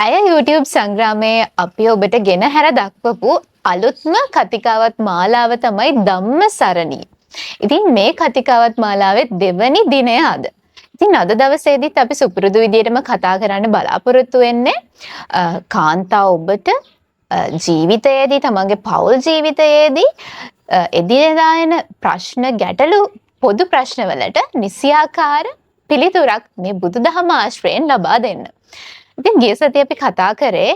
අය YouTube සංග්‍රාමයේ අපි ඔබට ගෙන හැර දක්වපු අලුත්ම කතිකාවත් මාලාව තමයි ධම්මසරණී. ඉතින් මේ කතිකාවත් මාලාවේ දෙවැනි දිනය අද. ඉතින් අද දවසේදීත් අපි සුපුරුදු විදියටම කතා කරන්න බලාපොරොත්තු වෙන්නේ කාන්තාව ඔබට ජීවිතයේදී තමන්ගේ පෞල් ජීවිතයේදී එදිනෙදා එන ප්‍රශ්න ගැටලු පොදු ප්‍රශ්නවලට නිසියාකාර පිළිතුරක් මේ බුදුදහම ආශ්‍රයෙන් ලබා දෙන්න. ඉතින් ගිය සතියේ අපි කතා කරේ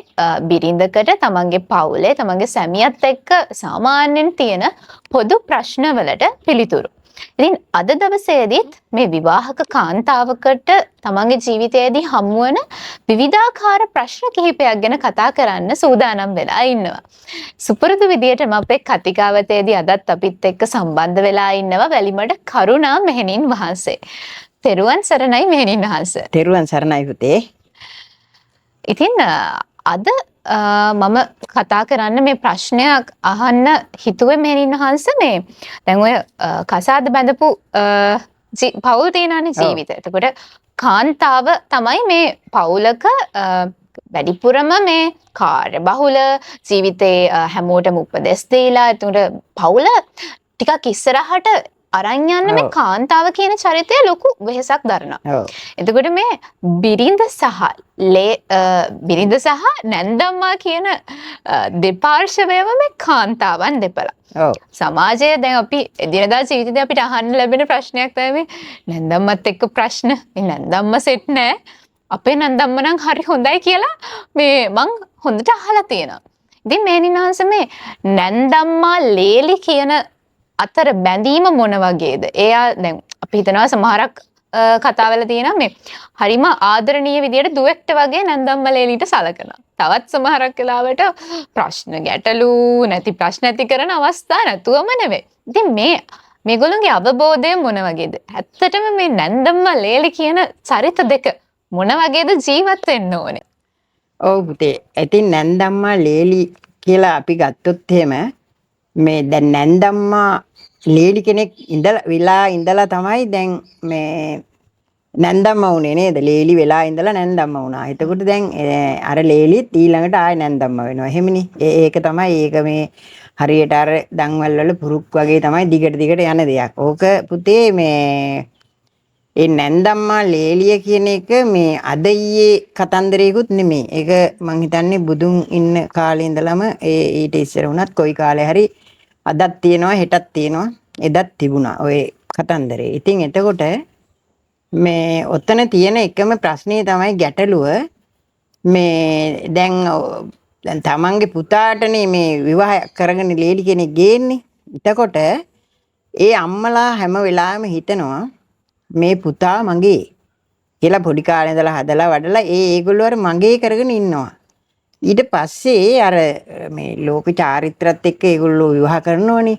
බිරිඳකට තමන්ගේ පවුලේ තමන්ගේ සැමියාත් එක්ක සාමාන්‍යයෙන් තියෙන පොදු ප්‍රශ්නවලට පිළිතුරු. ඉතින් අද දවසේදීත් මේ විවාහක කාන්තාවකට තමන්ගේ ජීවිතයේදී හමුවන විවිධාකාර ප්‍රශ්න කිහිපයක් ගැන කතා කරන්න සූදානම් වෙලා ඉන්නවා. සුපුරුදු විදියටම අපේ කතිකාවතේදී අදත් අපිත් එක්ක සම්බන්ධ වෙලා ඉන්නවා වැලිමඩ කරුණා මෙහෙණින් වහන්සේ. තෙරුවන් සරණයි මෙහෙණින් වහන්සේ. තෙරුවන් සරණයි පුතේ. ඉතින් අද මම කතා කරන්න මේ ප්‍රශ්නයක් අහන්න හිතුවේ මෙහෙණින් වහන්සේ මේ දැන් ඔය කසාද බැඳපු පවුල් තියෙනනේ ජීවිතේ. එතකොට කාන්තාව තමයි මේ පවුලක වැඩිපුරම මේ කාර්යබහුල ජීවිතේ හැමෝටම උපදෙස් දීලා එතකොට පවුල ටිකක් ඉස්සරහට අරන් යන්න මේ කාන්තාව කියන චරිතය ලොකු වෙහසක් දරනවා. එතකොට මේ බිරිඳ සහ නැන්දම්මා කියන දෙපාර්ශවයම මේ කාන්තාවන් දෙපළක්. සමාජයේ දැන් අපි එදිනදා ජීවිතේදී අපිට අහන්න ලැබෙන ප්‍රශ්නයක් තමයි නැන්දම්මත් එක්ක ප්‍රශ්න. මේ නැන්දම්ම සෙට් නෑ. අපේ නැන්දම්ම නම් හරි හොඳයි කියලා මේ මං හොඳට අහලා තියෙනවා. ඉතින් මේ නිනාංශ මේ නැන්දම්මා ලේලි කියන අතර බැඳීම මොන වගේද? එයා දැන් අපි හිතනවා සමහරක් කතාවල තියෙනවා මේ හරිම ආදරණීය විදියට දුවෙක්ට වගේ නැන්දම්මා ලේලිට සලකනවා. තවත් සමහරක් වෙලාවට ප්‍රශ්න ගැටලු නැති ප්‍රශ්න ඇති කරන අවස්ථා නැතුවම නෙවෙයි. ඉතින් මේගොල්ලන්ගේ අවබෝධය මොන වගේද? ඇත්තටම මේ නැන්දම්මා ලේලි කියන චරිත දෙක මොන වගේද ජීවත් වෙන්න ඕනේ? ඔව් පුතේ. ඉතින් නැන්දම්මා ලේලි කියලා අපි ගත්තොත් එහෙම මේ දැන් නැන්දම්මා ලේලි කෙනෙක් ඉඳලා තමයි දැන් මේ නැන්දම්මා වුනේ නේද? ලේලි වෙලා ඉඳලා නැන්දම්මා වුණා. එතකොට දැන් අර ලේලිත් ඊළඟට ආයෙ නැන්දම්මා වෙනවා. එහෙමනේ. ඒක තමයි ඒක මේ හරියට අර දන්වැල් වල පුරුක් වගේ තමයි දිගට යන දෙයක්. ඕක පුතේ මේ ඒ නැන්දම්මා ලේලිය කියන එක මේ අද ඊයේ කතන්දරයකුත් නෙමෙයි. ඒක මං හිතන්නේ බුදුන් ඉන්න කාලේ ඉඳලම ඊට ඉස්සර වුණත් කොයි කාලේ හරි අදත් තියෙනවා හෙටත් තියෙනවා එදත් තිබුණා ওই කතන්දරේ. ඉතින් එතකොට මේ ඔතන තියෙන එකම ප්‍රශ්නේ තමයි ගැටලුව මේ දැන් තමන්ගේ පුතාටනේ මේ විවාහ කරගෙන ලේලි කෙනෙක් ගේන්නේ. එතකොට ඒ අම්මලා හැම වෙලාවෙම හිතනවා මේ පුතා මගේ කියලා පොඩි කාලේ ඉඳලා හදලා වඩලා ඒගොල්ලෝ අර මගේ කරගෙන ඉන්නවා. ඊට පස්සේ අර මේ ලෝක චාරිත්‍රාත් එක්ක ඒගොල්ලෝ විවාහ කරනෝනේ.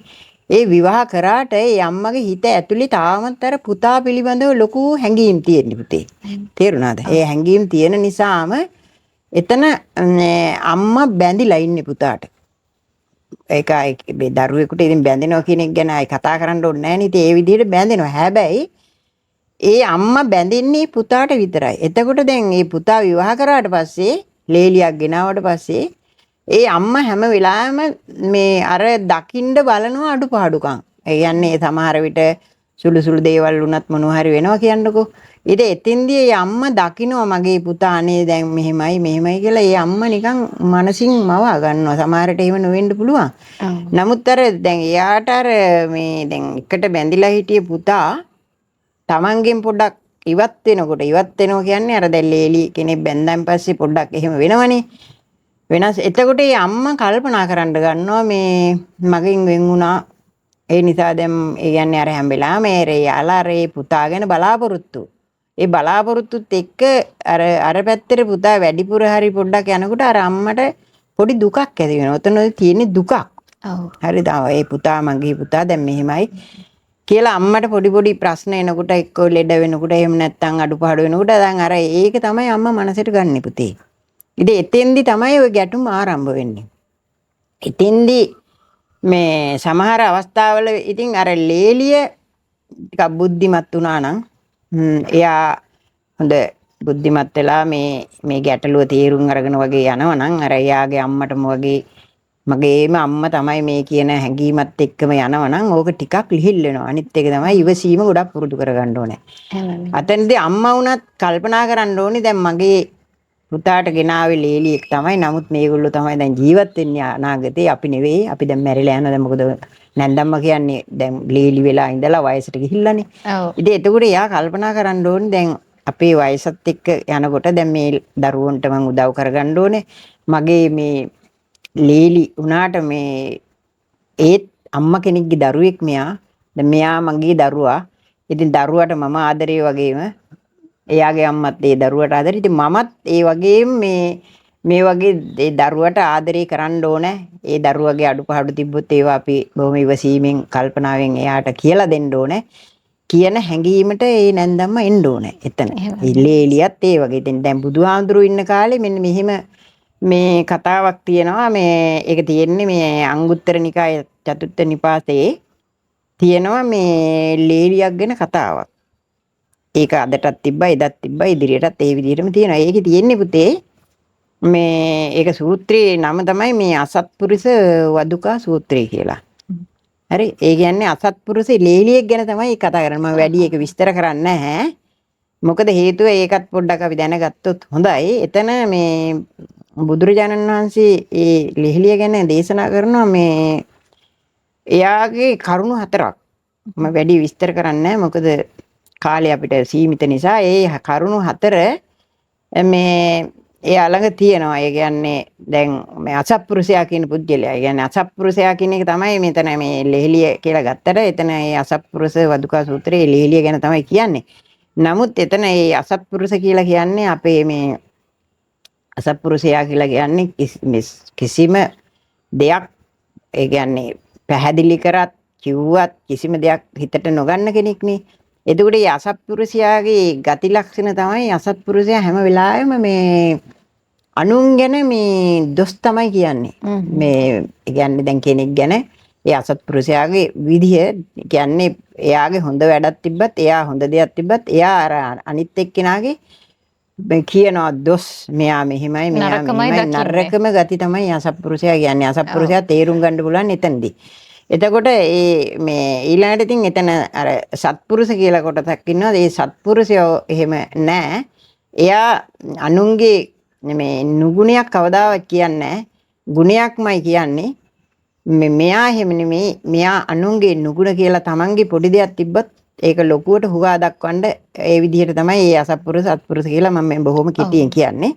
ඒ විවාහ කරාට ඒ අම්මගේ හිත ඇතුලේ තාමත් අර පුතා පිළිබඳව ලොකු හැඟීම් තියෙන පුතේ. තේරුණාද? ඒ හැඟීම් තියෙන නිසාම එතන අම්මා බැඳිලා ඉන්නේ පුතාට. ඒකයි මේ දරුවෙකුට ඉතින් බැඳෙනවා කියන එක ගැන ආයි කතා කරන්න ඕනේ නැහැ නේ. ඉතින් ඒ විදිහට බැඳෙනවා. හැබැයි ඒ අම්මා බැඳෙන්නේ පුතාට විතරයි. එතකොට දැන් මේ පුතා විවාහ කරාට පස්සේ ලේලියක් ගෙනාවට පස්සේ ඒ අම්මා හැම වෙලාවෙම මේ අර දකින්න බලනවා අඩුපාඩුකම්. ඒ කියන්නේ සමහර විට සුළු දේවල් වුණත් මොනවා හරි වෙනවා කියන්නකෝ. ඊට එතින්දී ඒ අම්මා දකින්නවා මගේ පුතා අනේ දැන් මෙහෙමයි කියලා ඒ අම්මා නිකන් මනසින් මවා ගන්නවා. සමහරට එහෙම නොවෙන්න පුළුවන්. නමුත් අර දැන් එයාට අර මේ දැන් එකට බැඳිලා හිටිය පුතා තමන්ගෙන් පොඩ්ඩක් ඉවත් වෙනවා කියන්නේ අර දැන් ලේලි කෙනෙක් බැඳන් පස්සේ පොඩ්ඩක් එහෙම වෙනවනේ. වෙනස්. එතකොට මේ අම්මා කල්පනා කරන්න ගන්නවා මේ මගෙන් වෙන් වුණා. ඒ නිසා දැන් ඒ කියන්නේ අර හැම වෙලාවෙම ඒ යාලා පුතා ගැන බලාපොරොත්තු. ඒ බලාපොරොත්තුත් එක්ක අර පැත්තේ පුතා වැඩිපුර හරි පොඩ්ඩක් යනකොට අර අම්මට පොඩි දුකක් ඇති වෙනවා. ඔතන තියෙන්නේ දුකක්. ඔව්. හරිද? ඒ පුතා මගේ පුතා දැන් මෙහෙමයි කියලා අම්මට පොඩි ප්‍රශ්න එනකොට එක්ක ලෙඩ වෙනකොට එහෙම නැත්නම් අඩුපාඩු වෙනකොට දැන් අර ඒක තමයි අම්මා මනසට ගන්නෙ පුතේ. ඉතින් එතෙන්දි තමයි ওই ගැටුම ආරම්භ වෙන්නේ. එතෙන්දි මේ සමහර අවස්ථාවල ඉතින් අර ලේලිය ටිකක් බුද්ධිමත් වුණා නම් එයා හොඳ බුද්ධිමත් වෙලා මේ ගැටලුව තේරුම් අරගෙන වගේ යනවා නම් අර එයාගේ අම්මටම වගේ මගේම අම්මා තමයි මේ කියන හැඟීමත් එක්කම යනවා නම් ඕක ටිකක් ලිහිල් වෙනවා. අනිත් එක තමයි ඉවසීම ගොඩක් පුරුදු කරගන්න ඕනේ. අතනදී අම්මා වුණත් කල්පනා කරන්න ඕනේ දැන් මගේ පුතාට ගෙනාවේ ලේලියෙක් තමයි. නමුත් මේගොල්ලෝ තමයි දැන් ජීවත් වෙන්නේ අනාගතේ. අපි නෙවෙයි. අපි දැන් මැරිලා යනවා. දැන් මොකද නැන්දම්ම කියන්නේ දැන් ලේලි වෙලා ඉඳලා වයසට ගිහිල්ලානේ. ඔව්. ඉතින් එතකොට එයා කල්පනා කරන්න ඕනේ දැන් අපේ වයසත් එක්ක යනකොට දැන් මේ දරුවන්ට මම උදව් කරගන්න ඕනේ. මගේ මේ ලේලි උනාට මේ ඒත් අම්මා කෙනෙක්ගේ දරුවෙක් මෙයා. දැන් මෙයා මගේ දරුවා. ඉතින් දරුවට මම ආදරේ වගේම එයාගේ අම්මත් ඒ දරුවට ආදරේ. ඉතින් මමත් ඒ වගේම මේ වගේ ඒ දරුවට ආදරේ කරන්න ඕනේ. ඒ දරුවගේ අඩුපාඩු තිබ්බොත් ඒවා අපි බොහොම ඉවසීමෙන් කල්පනාවෙන් එයාට කියලා දෙන්න ඕනේ. කියන හැඟීමට ඒ නැන්දම්ම එන්න ඕනේ එතන. ලේලියත් ඒ වගේ. ඉතින් දැන් බුදුහාඳුරු ඉන්න කාලේ මෙන්න මෙහෙම මේ කතාවක් තියෙනවා. මේ ඒක තියෙන්නේ මේ අංගුත්තර නිකායේ චතුත්ථ නිපාතේ තියෙනවා මේ ලේලියක් ගැන කතාවක්. ඒක අදටත් තිබ්බා එදත් තිබ්බා ඉදිරියටත් ඒ විදිහටම තියෙනවා. ඒකේ තියෙන්නේ පුතේ මේ ඒක සූත්‍රයේ නම තමයි මේ අසත්පුරුෂ වදුකා සූත්‍රය කියලා. හරි ඒ කියන්නේ අසත්පුරුෂ ලේලියෙක් ගැන තමයි කතා කරන්නේ. මම වැඩි ඒක විස්තර කරන්නේ නැහැ. මොකද හේතුව ඒකත් පොඩ්ඩක් අපි දැනගත්තොත් හොඳයි. එතන මේ බුදුරජාණන් වහන්සේ ඒ ලේලිය ගැන දේශනා කරනවා මේ එයාගේ කරුණු 4ක්. මම වැඩි විස්තර කරන්නේ නැහැ. මොකද කාලය අපිට සීමිත නිසා ඒ කරුණු 4 මේ එයා ළඟ තියෙනවා. ඒ කියන්නේ දැන් මේ අසත්පුරුෂයා කියන පුද්ගලයා. ඒ කියන්නේ අසත්පුරුෂයා කියන එක තමයි මෙතන මේ ලේලිය කියලා ගත්තට එතන ඒ අසත්පුරුෂ වදුකා සූත්‍රයේ ලේලිය ගැන තමයි කියන්නේ. නමුත් එතන ඒ අසත්පුරුෂ කියලා කියන්නේ අපේ මේ අසත්පුරුෂයා කියලා කියන්නේ කිසිම දෙයක් ඒ කියන්නේ පැහැදිලි කරත් කිව්වත් කිසිම දෙයක් හිතට නොගන්න කෙනෙක් නේ. එතකොට මේ අසත්පුරුෂයාගේ ගති ලක්ෂණ තමයි අසත්පුරුෂයා හැම වෙලාවෙම මේ අනුන් ගැන මේ දොස් තමයි කියන්නේ. මේ කියන්නේ දැන් කෙනෙක් ගැන ඒ අසත්පුරුෂයාගේ විදිය කියන්නේ එයාගේ හොඳ වැඩක් තිබ්බත් එයා හොඳ දෙයක් තිබ්බත් එයා අර අනිත් එක්කෙනාගේ කියනවා දොස් මෙයා මෙහෙමයි මෙයා මෙහෙමයි නරකම ගති තමයි අසත්පුරුෂයා කියන්නේ. අසත්පුරුෂයා තේරුම් ගන්න පුළුවන් එතනදී. එතකොට මේ ඊළඟට ඉතින් එතන අර සත්පුරුෂ කියලා කොටසක් ඉන්නවා. ඒ සත්පුරුෂයෝ එහෙම නෑ. එයා අනුන්ගේ මේ නුගුණයක් කවදාවත් කියන්නේ නෑ. ගුණයක්මයි කියන්නේ. මෙයා එහෙම නෙමෙයි. මෙයා අනුන්ගේ නුගුණ කියලා තමන්ගේ පොඩි දෙයක් තිබ්බත් ඒක ලොකුවට හුවා දක්වන්න ඒ විදිහට තමයි මේ අසත්පුරුෂ සත්පුරුෂ කියලා මම බොහොම කෙටියෙන් කියන්නේ.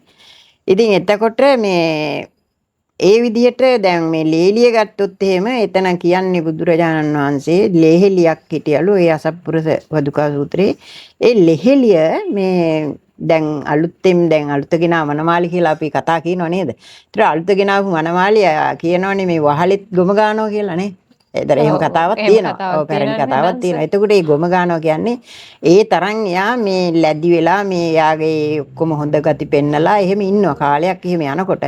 ඉතින් එතකොට මේ ඒ විදිහට දැන් මේ ලේලිය ගත්තොත් එහෙම එතන කියන්නේ බුදුරජාණන් වහන්සේ ලේහෙලියක් හිටියලු ඒ අසත්පුරුෂ වදුකා සූත්‍රයේ. ඒ ලේහෙලිය මේ දැන් අලුතගෙන වනමාලි කියලා අපි කතා කියනවා නේද? ඒතර අලුතගෙන ආපු වනමාලිය කියනවනේ මේ වහලෙත් ගොම ගන්නවා කියලා නේ. ඒතර එහෙම කතාවක් තියෙනවා. ඔව් පැරණි කතාවක් තියෙනවා. එතකොට මේ ගොම ගන්නවා කියන්නේ ඒ තරම් එයා මේ ලැදි වෙලා මේ යාගේ ඔක්කොම හොඳ ගති පෙන්නලා එහෙම ඉන්නවා කාලයක් එහෙම යනකොට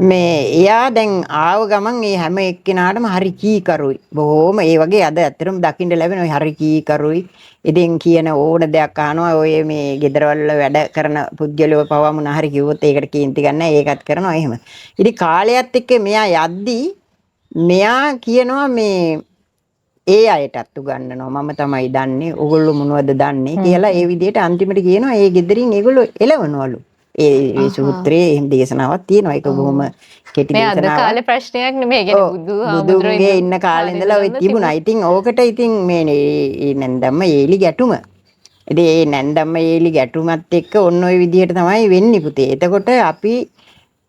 මේ එයා දැන් ආව ගමන් මේ හැම එක්කෙනාටම හරි කීකරුයි. බොහොම ඒ වගේ අද ඇත්තටම දකින්න ලැබෙන ඔය හරි කීකරුයි. ඉතින් කියන ඕන දෙයක් අහනවා. ඔය මේ ගෙදරවල වැඩ කරන පුද්ගලයෝ පවා මොන හරි කිව්වොත් ඒකට කේන්ති ගන්න ඒකත් කරනවා එහෙම. ඉතින් කාලයත් එක්ක මෙයා යද්දී මෙයා කියනවා මේ ඒ අයටත් උගන්වනවා මම තමයි දන්නේ. ඕගොල්ලෝ මොනවද දන්නේ කියලා ඒ විදිහට අන්තිමට කියනවා ඒ ගෙදරින් ඒගොල්ලෝ එළවනවලු. ඒ සූත්‍රයේ එහෙම දේශනාවක් තියෙනවා. ඒක බොහොම කෙටි දේශනාවක්. මේ අද කාලේ ප්‍රශ්නයක් නෙමෙයි. ඒ කියන්නේ බුදුන්ගේ ඉන්න කාලේ ඉඳලා ඔය තිබුණා. ඉතින් ඕකට ඉතින් මේ නැන්දම්ම ඒලි ගැටුම. ඉතින් ඒ නැන්දම්ම ඒලි ගැටුමත් එක්ක ඔන්න ඔය විදිහට තමයි වෙන්නේ පුතේ. එතකොට අපි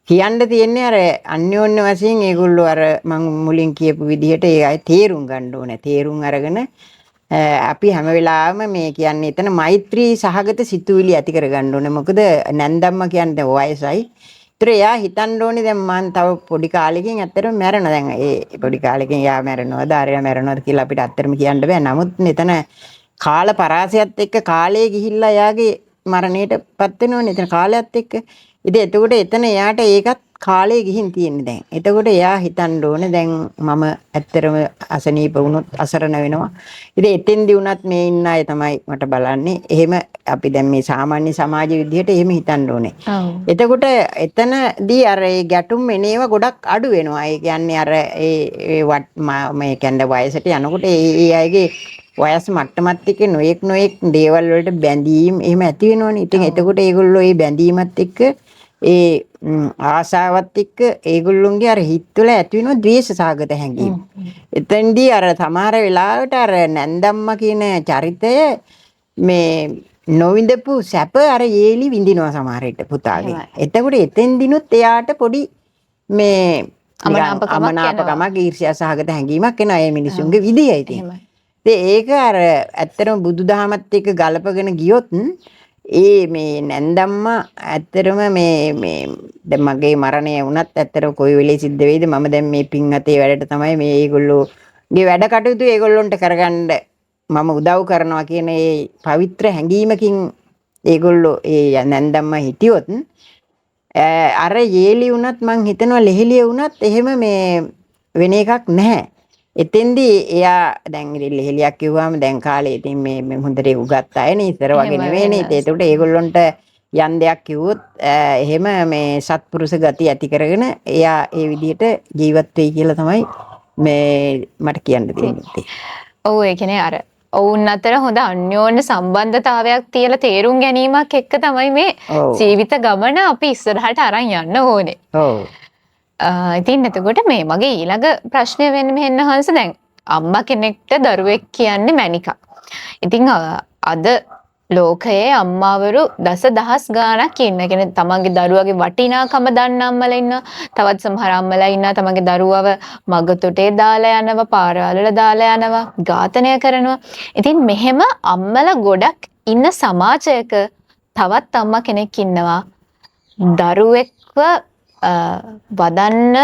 කියන්න තියෙන්නේ අර අන්‍යෝන්‍ය වශයෙන් ඒගොල්ලෝ අර මම මුලින් කියපු විදිහට ඒ අය තේරුම් ගන්න ඕනේ. තේරුම් අරගෙන අපි හැම වෙලාවෙම මේ කියන්නේ එතන මෛත්‍රී සහගත සිතුවිලි ඇති කරගන්න ඕනේ. මොකද නැන්දම්ම කියන්නේ වයසයි. ඒතර එයා හිතන්න ඕනේ දැන් මම තව පොඩි කාලෙකින් ඇත්තටම මැරෙනවා. දැන් ඒ පොඩි කාලෙකින් එයා මැරෙනවද ආරයා මැරෙනවද කියලා අපිට ඇත්තටම කියන්න බෑ. නමුත් මෙතන කාල පරාසයත් එක්ක කාලය ගිහිල්ලා එයාගේ මරණයටපත් වෙනවනේ. එතන කාලයත් එක්ක. ඉතින් එතකොට එතන එයාට ඒකත් කාලේ ගිහින් තියෙන්නේ දැන්. එතකොට එයා හිතන්න ඕනේ දැන් මම ඇත්තරම අසනීප වුණොත් අසරණ වෙනවා. ඉතින් එතෙන්දී වුණත් මේ ඉන්න අය තමයි මට බලන්නේ. එහෙම අපි දැන් මේ සාමාන්‍ය සමාජ විදිහට එහෙම හිතන්න ඕනේ. එතකොට එතනදී අර ඒ ගැටුම් එනේව ගොඩක් අඩු වෙනවා. ඒ කියන්නේ අර මේ කියන්නේ වයසට යනකොට ඒ අයගේ වයස් මට්ටමත් එක්ක නොයෙක් දේවල් වලට බැඳීම් එහෙම ඇති වෙනවනේ. ඉතින් එතකොට ඒගොල්ලෝ ඒ බැඳීමත් එක්ක ඒ ආසාවත් එක්ක ඒගොල්ලොන්ගේ අර හිතවල ඇති වෙන ද්වේෂ සාගත හැඟීම්. එතෙන්දී අර සමහර වෙලාවට අර නැන්දම්මා කියන චරිතය මේ නොවිඳපු සැප අර යේලි විඳිනවා සමහර විට පුතාගේ. එතකොට එතෙන්දිනුත් එයාට පොඩි මේ අමනාපකමක් ඊර්ෂ්‍යා සහගත හැඟීමක් එනවා ඒ මිනිසුන්ගේ විදියයි තියෙන්නේ. ඒක අර ඇත්තටම බුදුදහමත් එක්ක ගලපගෙන ගියොත් ඒ මේ නැන්දම්මා ඇත්තටම මේ දැන් මගේ මරණය වුණත් ඇත්තටම කොයි වෙලේ සිද්ධ වෙයිද මම දැන් මේ පින් අතේ වැඩට තමයි මේ ඒගොල්ලෝගේ වැඩ කටයුතු ඒගොල්ලොන්ට කරගන්න මම උදව් කරනවා කියන ඒ පවිත්‍ර හැඟීමකින් ඒගොල්ලෝ ඒ නැන්දම්මා හිටියොත් අර යේලි වුණත් මං හිතනවා ලෙහෙලිය වුණත් එහෙම මේ වෙන එකක් නැහැ. එතෙන්දී එයා දැන් ලෙහෙලියක් කිව්වම දැන් කාලේ ඉතින් මේ හොඳට උගත් අයනේ ඉතර වගේ නෙවෙයිනේ. ඒකට ඒගොල්ලොන්ට යම් දෙයක් කිව්වොත් එහෙම මේ සත්පුරුෂ ගති ඇති කරගෙන එයා ඒ විදිහට ජීවත් වෙයි කියලා තමයි මේ මට කියන්න තියෙන්නේ. ඔව් ඒ කියන්නේ අර ඔවුන් අතර හොඳ අන්‍යෝන්‍ය සම්බන්ධතාවයක් තියලා තේරුම් ගැනීමක් එක්ක තමයි මේ ජීවිත ගමන අපි ඉස්සරහට අරන් යන්න ඕනේ. ඔව්. ඉතින් එතකොට මේ මගේ ඊළඟ ප්‍රශ්නය වෙන්නේ මෙහෙන්න හංස දැන් අම්මා කෙනෙක්ට දරුවෙක් කියන්නේ මැනිකක්. ඉතින් අද ලෝකයේ අම්මාවරු දසදහස් ගාණක් ඉන්න. කියන්නේ තමන්ගේ දරුවගේ වටිනාකම දන්න අම්මලා ඉන්නවා. තවත් සමහර අම්මලා ඉන්නවා තමන්ගේ දරුවව මගතොටේ දාලා යනවා, පාරවල් වල දාලා යනවා, ඝාතනය කරනවා. ඉතින් මෙහෙම අම්මලා ගොඩක් ඉන්න සමාජයක තවත් අම්මා කෙනෙක් ඉන්නවා දරුවෙක්ව වදන්න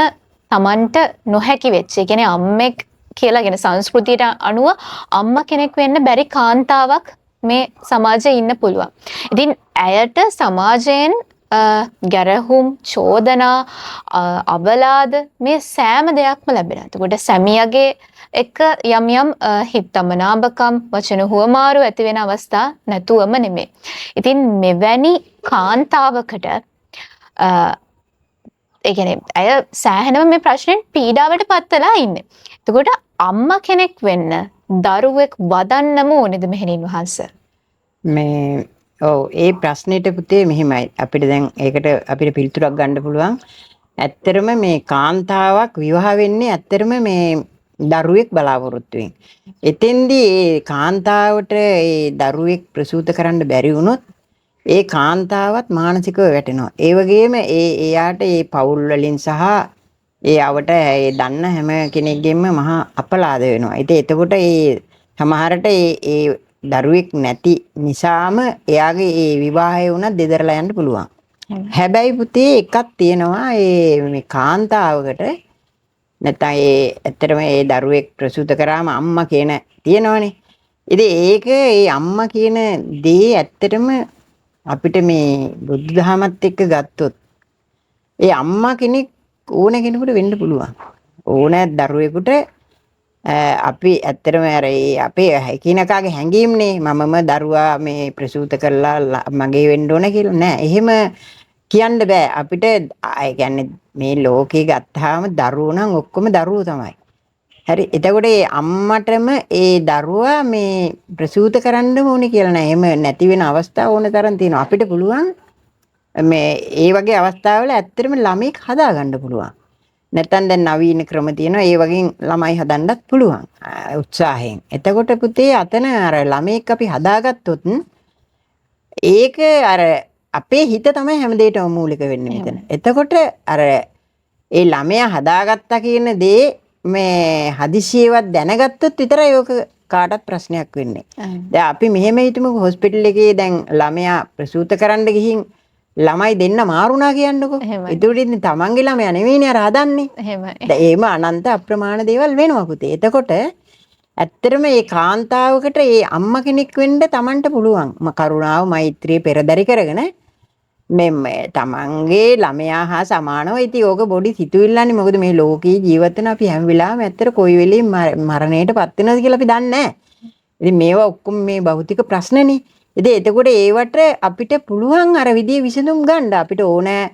තමන්ට නොහැකි වෙච්ච. ඒ කියන්නේ අම්මෙක් කියලා කියන සංස්කෘතියට අනුව අම්මා කෙනෙක් වෙන්න බැරි කාන්තාවක් මේ සමාජයේ ඉන්න පුළුවන්. ඉතින් ඇයට සමාජයෙන් ගැරහුම්, චෝදනා, අවලාද මේ සෑම දෙයක්ම ලැබෙනවා. එතකොට සැමියාගේ එක යම් යම් හිතමනාපකම්, වචන හුවමාරු ඇති වෙන අවස්ථා නැතුවම නෙමෙයි. ඉතින් මෙවැනි කාන්තාවකට ඒ කියන්නේ අය සෑහෙනම මේ ප්‍රශ්නෙන් පීඩාවට පත් වෙලා ඉන්නේ. එතකොට අම්මා කෙනෙක් වෙන්න දරුවෙක් වදන්නම ඕනේද මෙහෙණින් වහන්සේ? මේ ඔව් ඒ ප්‍රශ්නෙට පුතේ මෙහෙමයි. අපිට දැන් ඒකට අපිට පිළිතුරක් ගන්න පුළුවන්. ඇත්තරම මේ කාන්තාවක් විවාහ වෙන්නේ ඇත්තරම මේ දරුවෙක් බලාපොරොත්තු වෙන. එතෙන්දී ඒ කාන්තාවට ඒ දරුවෙක් ප්‍රසූත කරන්න බැරි වුණොත් ඒ කාන්තාවත් මානසිකව වැටෙනවා. ඒ වගේම එයාට ඒ පවුල් වලින් සහ ඒ අවට ඒ දන්න හැම කෙනෙක්ගෙම මහා අපලාද වෙනවා. ඉතින් එතකොට ඒ සමහරට ඒ දරුවෙක් නැති නිසාම එයාගේ ඒ විවාහය වුණත් දෙදරලා යන්න පුළුවන්. හැබැයි පුතේ එකක් තියෙනවා මේ කාන්තාවකට නැත්නම් ඇත්තටම ඒ දරුවෙක් ප්‍රසූත කරාම අම්මා කියන තියෙනවනේ. ඉතින් ඒක ඒ අම්මා කියන දේ ඇත්තටම අපිට මේ බුදුදහමත් එක්ක ගත්තොත් ඒ අම්මා කෙනෙක් ඕන කෙනෙකුට වෙන්න පුළුවන්. ඕන දරුවෙකුට අපි ඇත්තටම අර අපේ එකිනෙකාගේ හැඟීම්නේ මමම දරුවා මේ ප්‍රසූත කරලා මගේ වෙන්න ඕන කියලා නෑ. එහෙම කියන්න බෑ. අපිට ඒ කියන්නේ මේ ලෝකේ ගත්තාම දරුවෝ නම් ඔක්කොම දරුවෝ තමයි. හරි. එතකොට ඒ අම්මටම ඒ දරුවා මේ ප්‍රසූත කරන්න ඕනේ කියලා නෑ. එහෙම නැති වෙන අවස්ථා ඕන තරම් තියෙනවා. අපිට පුළුවන් මේ ඒ වගේ අවස්ථාවල ඇත්තටම ළමෙක් හදා ගන්න පුළුවන්. නැත්තම් දැන් නවීන ක්‍රම තියෙනවා. ඒ වගේ ළමයි හදන්නත් පුළුවන් උත්සාහයෙන්. එතකොට පුතේ අතන අර ළමෙක් අපි හදාගත්තොත් ඒක අර අපේ හිත තමයි හැමදේටම මූලික වෙන්නේ මෙතන. එතකොට අර ඒ ළමයා හදාගත්තා කියන දේ මේ හදිසියෙවත් දැනගත්තොත් විතරයි ඕක කාටවත් ප්‍රශ්නයක් වෙන්නේ. දැන් අපි මෙහෙම හිතමුකෝ හොස්පිටල් එකේ දැන් ළමයා ප්‍රසූත කරන්න ගිහින් ළමයි දෙන්න මාරුණා කියන්නකෝ. ඒකට ඉතින් තමන්ගේ ළමයා නෙවෙයිනේ අර හදන්නේ. එහෙම අනන්ත අප්‍රමාණ දේවල් වෙනවා පුතේ. එතකොට ඇත්තටම මේ කාන්තාවකට මේ අම්මා කෙනෙක් වෙන්න තමන්ට පුළුවන්. කරුණාව, මෛත්‍රිය පෙරදරි කරගෙන මේ තමන්ගේ ළමයා හා සමානව ඉතින් ඕක බොඩි සිතුවිල්ලන්නේ මොකද මේ ලෝකේ ජීවත් වෙන අපි හැම වෙලාවෙම ඇත්තට කොයි වෙලේ මරණයටපත් වෙනවද කියලා අපි දන්නේ නැහැ. ඉතින් මේවා ඔක්කොම මේ භෞතික ප්‍රශ්නනේ. ඉතින් එතකොට ඒවට අපිට පුළුවන් අර විදිහේ විසඳුම් ගන්න අපිට ඕනෑ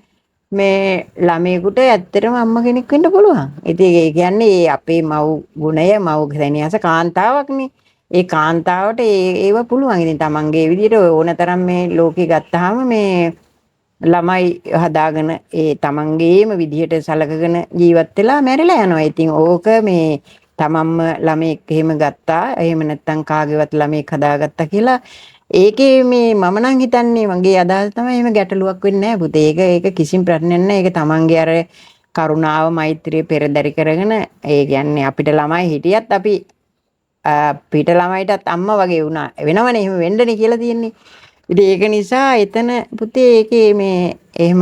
මේ ළමයෙකුට ඇත්තටම අම්මා කෙනෙක් වෙන්න පුළුවන්. ඉතින් ඒ කියන්නේ අපේ මව් ගුණය මව් සෙනෙහස කාන්තාවක්නේ. ඒ කාන්තාවට ඒව පුළුවන්. ඉතින් තමන්ගේ විදිහට ඕනතරම් මේ ලෝකේ ගත්තාම මේ ළමයි හදාගෙන ඒ තමන්ගේම විදිහට සලකගෙන ජීවත් වෙලා මැරිලා යනවා. ඉතින් ඕක මේ තමන්ම ළමෙක් එහෙම ගත්තා. එහෙම නැත්නම් කාගේවත් ළමෙක් හදාගත්තා කියලා ඒකේ මේ මම නම් හිතන්නේ මගේ අදහස තමයි එහෙම ගැටලුවක් වෙන්නේ නැහැ පුතේ. ඒක කිසිම ප්‍රශ්නයක් නැහැ. ඒක තමන්ගේ අර කරුණාව මෛත්‍රිය පෙරදරි කරගෙන ඒ කියන්නේ අපිට ළමයි හිටියත් අපි පිට ළමයිටත් අම්මා වගේ වුණා වෙනවනේ එහෙම වෙන්නනේ කියලා තියෙන්නේ. ඉතින් ඒක නිසා එතන පුතේ ඒකේ මේ එහෙම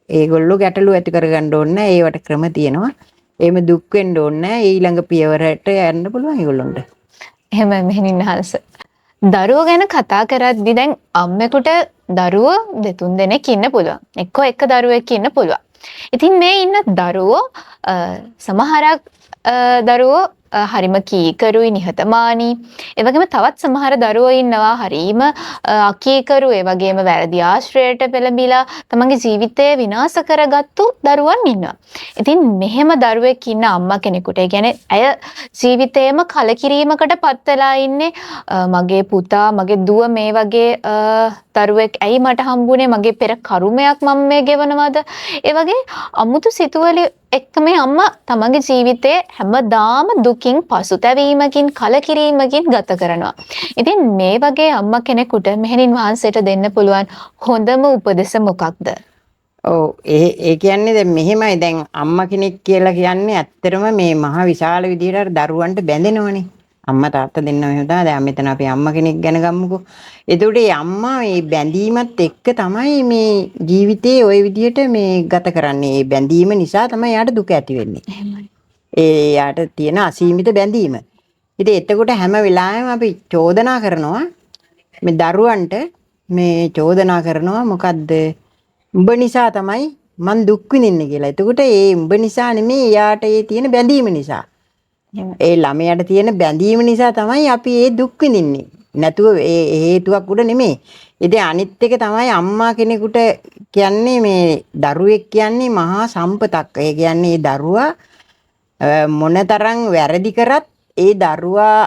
ඒගොල්ලෝ ගැටලු ඇති කරගන්න ඕනේ නැහැ. ඒවට ක්‍රම තියෙනවා. එහෙම දුක් වෙන්න ඕනේ නැහැ. ඊළඟ පියවරට යන්න පුළුවන් ඒගොල්ලොන්ට. එහෙම මෙහෙණින් හල්ස. දරුවෝ ගැන කතා කරද්දි දැන් අම්මෙකුට දරුවෝ දෙතුන් දෙනෙක් ඉන්න පුළුවන්. එක්කෝ එක දරුවෙක් ඉන්න පුළුවන්. ඉතින් මේ ඉන්න දරුවෝ සමහරක් දරුවෝ හරිම කීකරුයි නිහතමානී. ඒ වගේම තවත් සමහර දරුවෝ ඉන්නවා හරීම අකීකරු ඒ වගේම වැරදි ආශ්‍රයයට පෙළඹිලා තමන්ගේ ජීවිතය විනාශ කරගත්තු දරුවන් ඉන්නවා. ඉතින් මෙහෙම දරුවෙක් ඉන්න අම්මා කෙනෙකුට ඒ කියන්නේ ඇය ජීවිතේම කලකිරීමකට පත් වෙලා ඉන්නේ මගේ පුතා මගේ දුව මේ වගේ දරුවෙක් ඇයි මට හම්බුනේ මගේ පෙර කර්මයක් මම මේ ගෙවනවද ඒ වගේ අමුතු සිතුවිලි එක්ක මේ අම්මා තමන්ගේ ජීවිතේ හැමදාම දුකින් පසුතැවීමකින් කලකිරීමකින් ගත කරනවා. ඉතින් මේ වගේ අම්මා කෙනෙකුට මෙහෙණින් වහන්සේට දෙන්න පුළුවන් හොඳම උපදෙස මොකක්ද? ඔව් ඒ කියන්නේ දැන් මෙහෙමයි දැන් අම්මා කෙනෙක් කියලා කියන්නේ ඇත්තටම මේ මහ විශාල විදිහට දරුවන්ට බැඳෙනවනේ. අම්මා තාත්තා දෙන්නම එහෙම තමයි. දැන් මෙතන අපි අම්මා කෙනෙක් ගැන ගමුකෝ. එතකොට මේ අම්මා මේ බැඳීමත් එක්ක තමයි මේ ජීවිතේ ওই විදිහට මේ ගත කරන්නේ. මේ බැඳීම නිසා තමයි යාට දුක ඇති වෙන්නේ. ඒ යාට තියෙන අසීමිත බැඳීම. ඉතින් එතකොට හැම වෙලාවෙම අපි චෝදනා කරනවා මේ දරුවන්ට මේ චෝදනා කරනවා මොකද්ද? උඹ නිසා තමයි මං දුක් විඳින්නේ කියලා. එතකොට ඒ උඹ නිසා නෙමෙයි යාට ඒ තියෙන බැඳීම නිසා. ඒ ළමයාට තියෙන බැඳීම නිසා තමයි අපි ඒ දුක් විඳින්නේ. නැතුව ඒ හේතුවක් උඩ නෙමෙයි. ඉතින් අනිත් එක තමයි අම්මා කෙනෙකුට කියන්නේ මේ දරුවෙක් කියන්නේ මහා සම්පතක්. ඒ කියන්නේ ඒ දරුවා මොනතරම් වැරදි කරත් ඒ දරුවා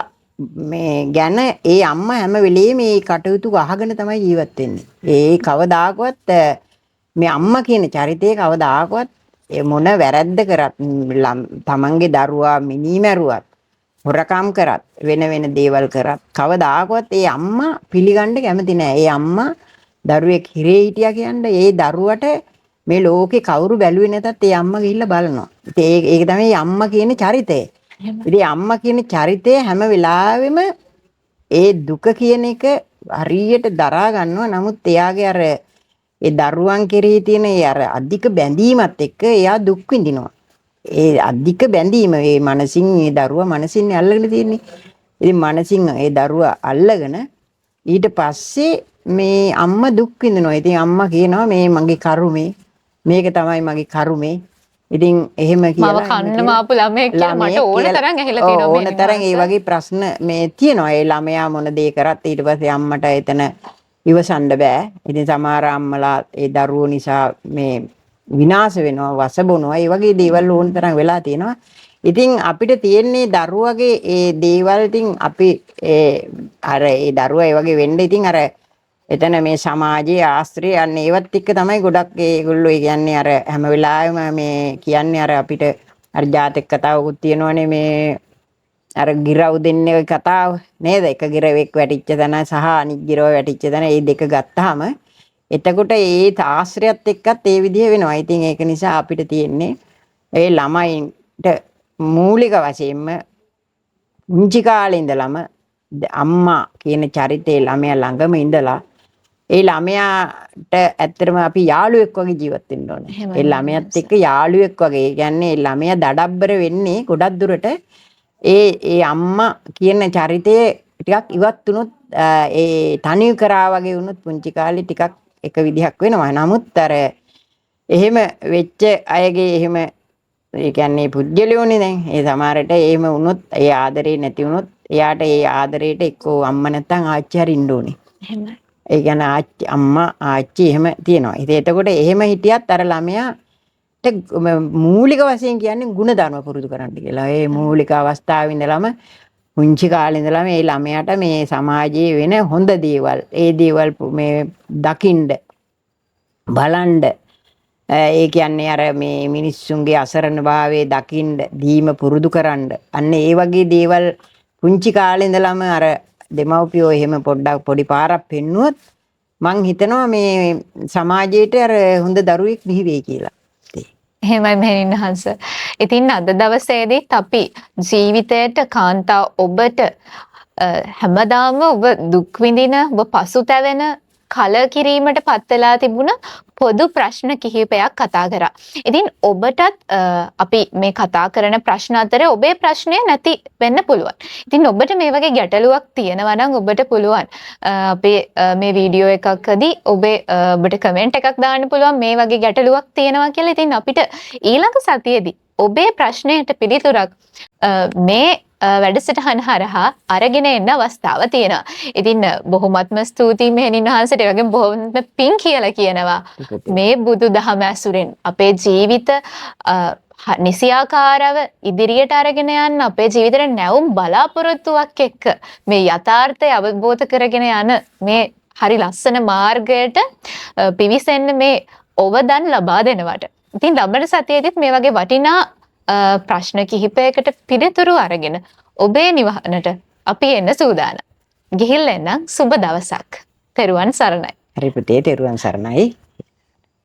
මේ ගැන ඒ අම්මා හැම වෙලේම මේ කටයුතු අහගෙන තමයි ජීවත් වෙන්නේ. ඒ කවදාකවත් මේ අම්මා කියන චරිතය කවදාකවත් මොන වැරද්ද කරත් තමන්ගේ දරුවා මිනී මැරුවත් හොරකම් කරත් වෙන වෙන දේවල් කරත් කවදාකවත් ඒ අම්මා පිළිගන්න කැමති නෑ. ඒ අම්මා දරුවෙක් හිරේ හිටියා කියන්නේ ඒ දරුවට මේ ලෝකේ කවුරු බැලුවේ නැතත් ඒ අම්මා ගිහිල්ලා බලනවා. ඉතින් ඒක තමයි අම්මා කියන චරිතය. ඉතින් අම්මා කියන චරිතය හැම වෙලාවෙම ඒ දුක කියන එක හරියට දරා ගන්නවා. නමුත් එයාගේ අර ඒ දරුවන් කෙරෙහි තියෙන ඒ අර අධික බැඳීමත් එක්ක එයා දුක් විඳිනවා. ඒ අධික බැඳීම ඒ මනසින් ඒ දරුවා මනසින් අල්ලගෙන තියෙන්නේ. ඉතින් මනසින් ඒ දරුවා අල්ලගෙන ඊට පස්සේ මේ අම්මා දුක් විඳිනවා. ඉතින් අම්මා කියනවා මේ මගේ කරුමේ මේක තමයි මගේ කරුමේ. ඉතින් එහෙම කියලා මම කන්න මාපු ළමයෙක් කියලා මට ඕන තරම් ඇහිලා තියෙනවා මේ. ඕන තරම් ඒ වගේ ප්‍රශ්න මේ තියෙනවා. ඒ ළමයා මොන දේ කරත් ඊට පස්සේ අම්මට එතන ඉවසන්න බෑ. ඉතින් සමහර අම්මලා ඒ දරුවෝ නිසා මේ විනාශ වෙනවා, වස බොනවා. ඒ වගේ දේවල් ඕන තරම් වෙලා තියෙනවා. ඉතින් අපිට තියෙන්නේ දරුවගේ ඒ දේවල් ඉතින් අපි අර ඒ දරුවා ඒ වගේ වෙන්න ඉතින් අර එතන මේ සමාජයේ ආශ්‍රය යන්නේ ඒවත් එක්ක තමයි ගොඩක් ඒගොල්ලෝ කියන්නේ අර හැම වෙලාවෙම මේ කියන්නේ අර අපිට අර ජාතක කතාවකුත් තියෙනවනේ මේ අර ගිරව් දෙන්නේ ඔය කතාව නේද? එක ගිරවෙක් වැටිච්ච තැන සහ අනිත් ගිරව වැටිච්ච තැන මේ දෙක ගත්තාම එතකොට ඒ ආශ්‍රයත් එක්කත් ඒ විදිහ වෙනවා. ඉතින් ඒක නිසා අපිට තියෙන්නේ ඒ ළමයින්ට මූලික වශයෙන්ම පුංචි කාලේ ඉඳලම අම්මා කියන චරිතේ ළමයා ළඟම ඉඳලා ඒ ළමයාට ඇත්තටම අපි යාළුවෙක් වගේ ජීවත් වෙන්න ඕනේ. ඒ ළමයාත් එක්ක යාළුවෙක් වගේ. ඒ කියන්නේ ඒ ළමයා දඩබ්බර වෙන්නේ ගොඩක් දුරට ඒ අම්මා කියන චරිතය ටිකක් ඉවත් වුණොත් ඒ තනි කරා වගේ වුණොත් පුංචි කාලේ ටිකක් එක විදිහක් වෙනවා. නමුත් අර එහෙම වෙච්ච අයගේ එහෙම ඒ කියන්නේ පුජ්‍යලියෝනේ දැන් ඒ සමහරට එහෙම වුණොත් ඒ ආදරේ නැති වුණොත් එයාට ඒ ආදරේට එක්කෝ අම්මා නැත්තම් ආච්චි හරි ඉන්න ඕනේ. එහෙමයි. ඒ කියන්නේ ආච්චි අම්මා ආච්චි එහෙම තියෙනවා. ඉතින් එතකොට එහෙම හිටියත් අර ළමයාට මූලික වශයෙන් කියන්නේ ಗುಣධර්ම පුරුදු කරන්න කියලා. ඒ මූලික අවස්ථාවේ ඉඳලම පුංචි කාලේ ඉඳලම ඒ ළමයාට මේ සමාජයේ වෙන හොඳ දේවල් ඒ දේවල් මේ දකින්න බලන්න ඒ කියන්නේ අර මේ මිනිස්සුන්ගේ අසරණ භාවයේ දකින්න දීම පුරුදු කරන්න අන්න ඒ වගේ දේවල් පුංචි කාලේ ඉඳලම අර දෙමව්පියෝ එහෙම පොඩ්ඩක් පොඩි පාරක් පෙන්නුවොත් මං හිතනවා මේ සමාජයේට අර හොඳ දරුවෙක් බිහි වෙයි කියලා. එහෙමයි මෙහෙණින් හංස. ඉතින් අද දවසේදීත් අපි ජීවිතයට කාන්තා ඔබට හැමදාම ඔබ දුක් විඳින ඔබ පසුතැවෙන කලකිරීමට පත් වෙලා තිබුණ පොදු ප්‍රශ්න කිහිපයක් කතා කරා. ඉතින් ඔබටත් අපි මේ කතා කරන ප්‍රශ්න අතරේ ඔබේ ප්‍රශ්නය නැති වෙන්න පුළුවන්. ඉතින් ඔබට මේ වගේ ගැටලුවක් තියෙනවා නම් ඔබට පුළුවන් අපේ මේ වීඩියෝ එකකදී ඔබට කමෙන්ට් එකක් දාන්න පුළුවන් මේ වගේ ගැටලුවක් තියෙනවා කියලා. ඉතින් අපිට ඊළඟ සතියේදී ඔබේ ප්‍රශ්නයට පිළිතුරක් මේ වැඩසටහන හරහා අරගෙන එන්න අවස්ථාව තියෙනවා. ඉතින් බොහොමත්ම ස්තුතියි මෙහෙණින් වහන්සේට. ඒ වගේම බොහොමත්ම පිං කියලා කියනවා. මේ බුදුදහම ඇසුරෙන් අපේ ජීවිත නිසියාකාරව ඉදිරියට අරගෙන යන්න අපේ ජීවිතේ නැවුම් බලාපොරොත්තුවක් එක්ක මේ යථාර්ථය අවබෝධ කරගෙන යන මේ හරි ලස්සන මාර්ගයට පිවිසෙන්න මේ ඔවදන් ලබා දෙනවට. ඉතින් ලබන සතියේදීත් මේ වගේ වටිනා ප්‍රශ්න කිහිපයකට පිළිතුරු අරගෙන ඔබේ නිවහනට අපි එන්න සූදානම්. ගිහිල්ලා එන්න සුබ දවසක්. තෙරුවන් සරණයි. හරි පුතේ තෙරුවන් සරණයි.